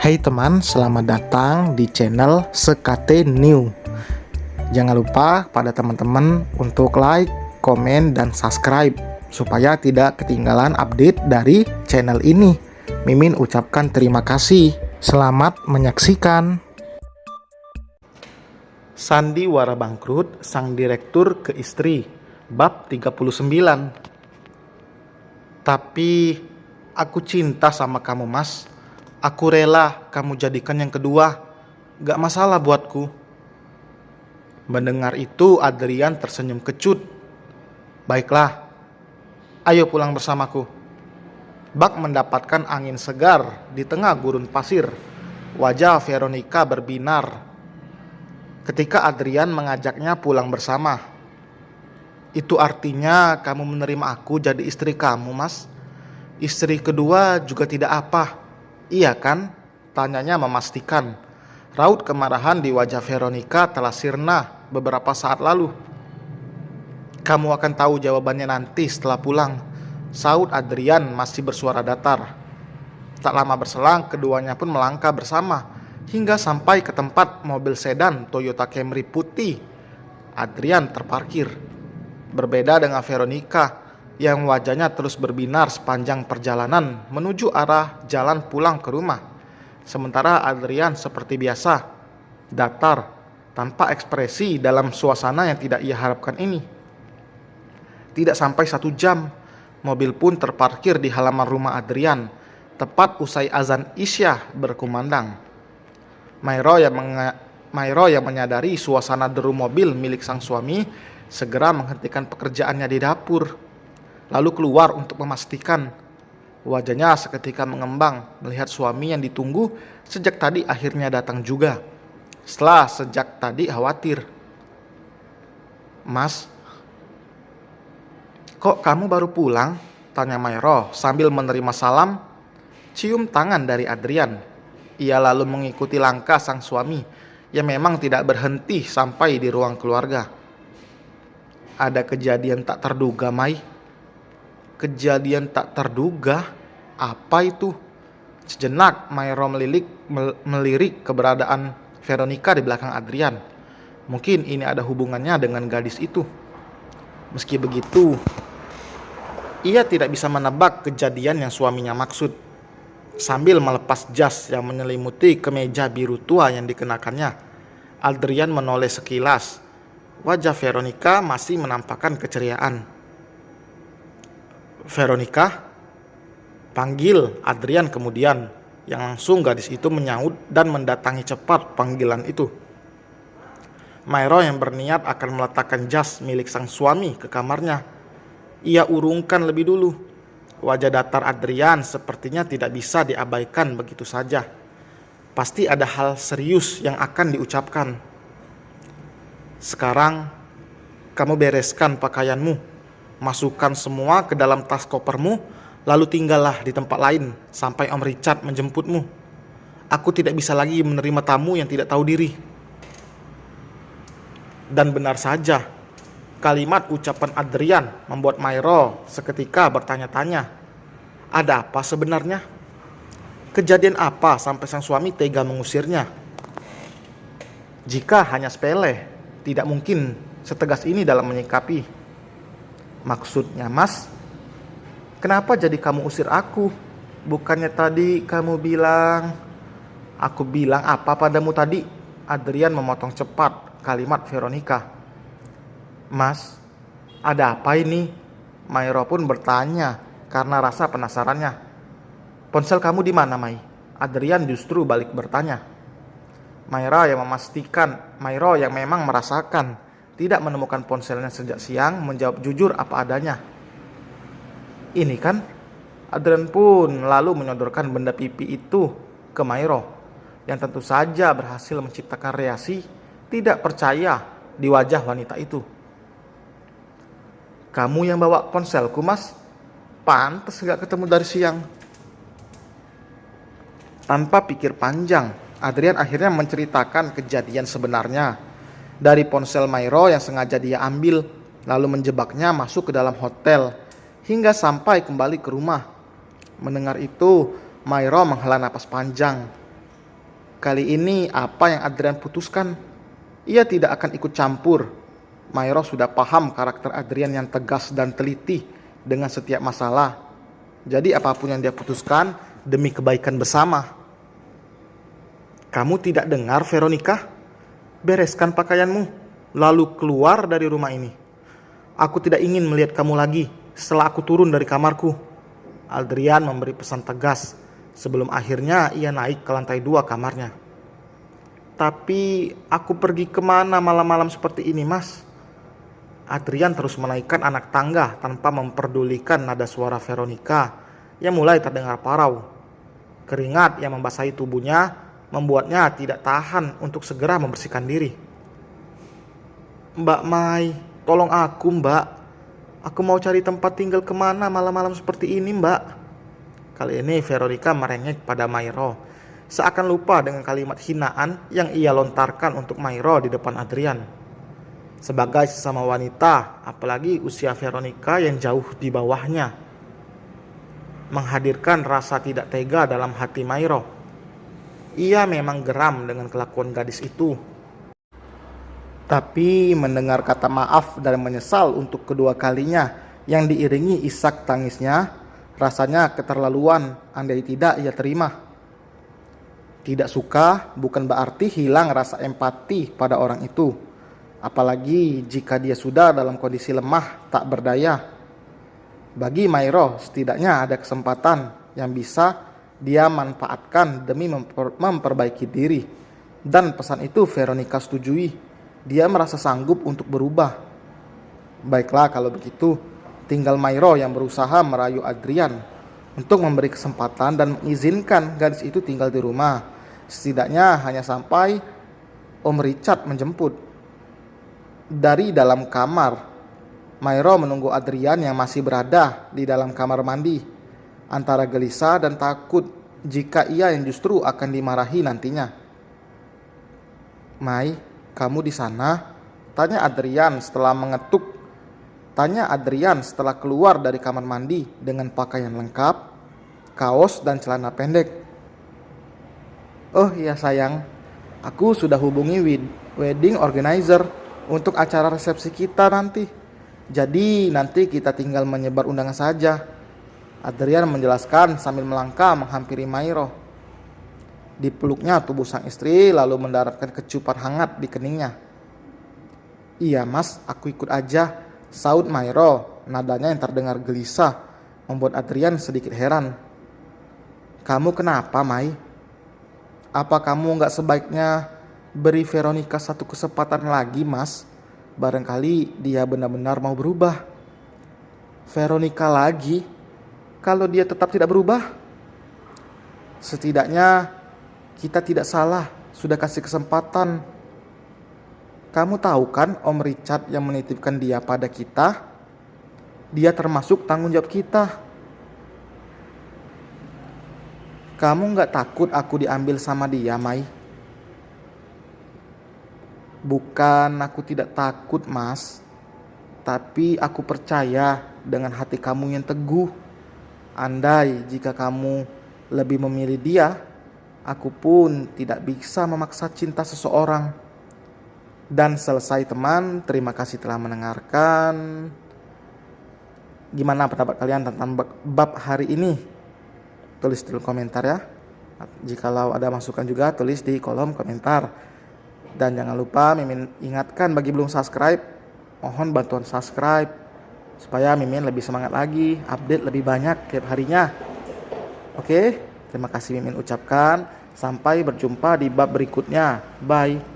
Hai teman, selamat datang di channel Sekate New. Jangan lupa pada teman-teman untuk like, komen, dan subscribe supaya tidak ketinggalan update dari channel ini. Mimin ucapkan terima kasih. Selamat menyaksikan. Sandiwara bangkrut, sang direktur ke istri. Bab 39. Tapi aku cinta sama kamu, Mas. Aku rela kamu jadikan yang kedua. Gak masalah buatku. Mendengar itu Adrian tersenyum kecut. Baiklah, ayo pulang bersamaku. Bak mendapatkan angin segar di tengah gurun pasir. Wajah Veronica berbinar ketika Adrian mengajaknya pulang bersama. Itu artinya kamu menerima aku jadi istri kamu, Mas? Istri kedua juga tidak apa, iya kan? Tanyanya memastikan. Raut kemarahan di wajah Veronica telah sirna beberapa saat lalu. Kamu akan tahu jawabannya nanti setelah pulang, saut Adrian masih bersuara datar. Tak lama berselang keduanya pun melangkah bersama hingga sampai ke tempat mobil sedan Toyota Camry putih. Adrian terparkir. Berbeda dengan Veronica yang wajahnya terus berbinar sepanjang perjalanan menuju arah jalan pulang ke rumah. Sementara Adrian seperti biasa, datar, tanpa ekspresi dalam suasana yang tidak ia harapkan ini. Tidak sampai 1 jam, mobil pun terparkir di halaman rumah Adrian, tepat usai azan Isya berkumandang. Mairo yang menyadari suasana deru mobil milik sang suami segera menghentikan pekerjaannya di dapur, lalu keluar untuk memastikan. Wajahnya seketika mengembang melihat suami yang ditunggu sejak tadi akhirnya datang juga. Setelah sejak tadi khawatir. Mas, kok kamu baru pulang? Tanya Mairo sambil menerima salam, cium tangan dari Adrian. Ia lalu mengikuti langkah sang suami yang memang tidak berhenti sampai di ruang keluarga. Ada kejadian tak terduga, Mai. Kejadian tak terduga? Apa itu? Sejenak Mairo melirik keberadaan Veronica di belakang Adrian. Mungkin ini ada hubungannya dengan gadis itu. Meski begitu, ia tidak bisa menebak kejadian yang suaminya maksud. Sambil melepas jas yang menyelimuti kemeja biru tua yang dikenakannya, Adrian menoleh sekilas. Wajah Veronica masih menampakkan keceriaan. Veronica? Panggil Adrian kemudian, yang langsung gadis itu menyaut dan mendatangi cepat panggilan itu. Mairo yang berniat akan meletakkan jas milik sang suami ke kamarnya. Ia urungkan lebih dulu. Wajah datar Adrian sepertinya tidak bisa diabaikan begitu saja. Pasti ada hal serius yang akan diucapkan. Sekarang, kamu bereskan pakaianmu. Masukkan semua ke dalam tas kopermu, lalu tinggallah di tempat lain sampai Om Richard menjemputmu. Aku tidak bisa lagi menerima tamu yang tidak tahu diri. Dan benar saja, kalimat ucapan Adrian membuat Mairo seketika bertanya-tanya. Ada apa sebenarnya? Kejadian apa sampai sang suami tega mengusirnya? Jika hanya sepele, tidak mungkin setegas ini dalam menyikapi. Maksudnya, Mas, kenapa jadi kamu usir aku? Bukannya tadi kamu bilang... Aku bilang apa padamu tadi? Adrian memotong cepat kalimat Veronica. Mas, ada apa ini? Mairo pun bertanya karena rasa penasarannya. Ponsel kamu di mana, Mai? Adrian justru balik bertanya. Mairo yang memang merasakan tidak menemukan ponselnya sejak siang menjawab jujur apa adanya. Ini kan? Adrian pun lalu menyodorkan benda pipi itu ke Mairo, yang tentu saja berhasil menciptakan reaksi tidak percaya di wajah wanita itu. Kamu yang bawa ponselku, Mas? Pantes gak ketemu dari siang. Tanpa pikir panjang, Adrian akhirnya menceritakan kejadian sebenarnya. Dari ponsel Mairo yang sengaja dia ambil, lalu menjebaknya masuk ke dalam hotel, hingga sampai kembali ke rumah. Mendengar itu, Mairo menghela napas panjang. Kali ini apa yang Adrian putuskan? Ia tidak akan ikut campur. Mairo sudah paham karakter Adrian yang tegas dan teliti dengan setiap masalah. Jadi apapun yang dia putuskan demi kebaikan bersama. Kamu tidak dengar, Veronica? Bereskan pakaianmu, lalu keluar dari rumah ini. Aku tidak ingin melihat kamu lagi setelah aku turun dari kamarku. Adrian memberi pesan tegas sebelum akhirnya ia naik ke lantai 2 kamarnya. Tapi aku pergi kemana malam-malam seperti ini, Mas? Adrian terus menaikkan anak tangga tanpa memperdulikan nada suara Veronica yang mulai terdengar parau. Keringat yang membasahi tubuhnya membuatnya tidak tahan untuk segera membersihkan diri. Mbak Mai, tolong aku, Mbak. Aku mau cari tempat tinggal kemana malam-malam seperti ini, Mbak? Kali ini Veronica merengek pada Mairo, seakan lupa dengan kalimat hinaan yang ia lontarkan untuk Mairo di depan Adrian. Sebagai sesama wanita, apalagi usia Veronica yang jauh di bawahnya, menghadirkan rasa tidak tega dalam hati Mairo. Ia memang geram dengan kelakuan gadis itu. Tapi mendengar kata maaf dan menyesal untuk kedua kalinya yang diiringi isak tangisnya, rasanya keterlaluan andai tidak ia terima. Tidak suka bukan berarti hilang rasa empati pada orang itu, apalagi jika dia sudah dalam kondisi lemah tak berdaya. Bagi Mairo setidaknya ada kesempatan yang bisa dia manfaatkan demi memperbaiki diri, dan pesan itu Veronica setujui. Dia merasa sanggup untuk berubah. Baiklah kalau begitu, tinggal Mairo yang berusaha merayu Adrian untuk memberi kesempatan dan mengizinkan gadis itu tinggal di rumah. Setidaknya hanya sampai Om Richard menjemput. Dari dalam kamar, Mairo menunggu Adrian yang masih berada di dalam kamar mandi, antara gelisah dan takut jika ia yang justru akan dimarahi nantinya. Mai, kamu di sana? Tanya Adrian setelah keluar dari kamar mandi dengan pakaian lengkap, kaos dan celana pendek. Oh iya sayang, aku sudah hubungi wedding organizer untuk acara resepsi kita nanti. Jadi nanti kita tinggal menyebar undangan saja. Adrian menjelaskan sambil melangkah menghampiri Mairo. Dipeluknya tubuh sang istri lalu mendaratkan kecupan hangat di keningnya. Iya mas, aku ikut aja, saut Mairo. Nadanya yang terdengar gelisah membuat Adrian sedikit heran. Kamu kenapa, Mai? Apa kamu gak sebaiknya beri Veronica satu kesempatan lagi, mas? Barangkali dia benar-benar mau berubah. Veronica lagi? Kalau dia tetap tidak berubah? Setidaknya kita tidak salah, sudah kasih kesempatan. Kamu tahu kan Om Richard yang menitipkan dia pada kita? Dia termasuk tanggung jawab kita. Kamu gak takut aku diambil sama dia, Mai? Bukan aku tidak takut, mas. Tapi aku percaya dengan hati kamu yang teguh. Andai jika kamu lebih memilih dia, aku pun tidak bisa memaksa cinta seseorang. Dan selesai teman, terima kasih telah mendengarkan. Gimana pendapat kalian tentang bab hari ini? Tulis di komentar ya. Jikalau ada masukan juga tulis di kolom komentar. Dan jangan lupa Mimin ingatkan bagi belum subscribe, mohon bantuan subscribe supaya Mimin lebih semangat lagi, update lebih banyak tiap harinya. Oke, terima kasih Mimin ucapkan. Sampai berjumpa di bab berikutnya. Bye.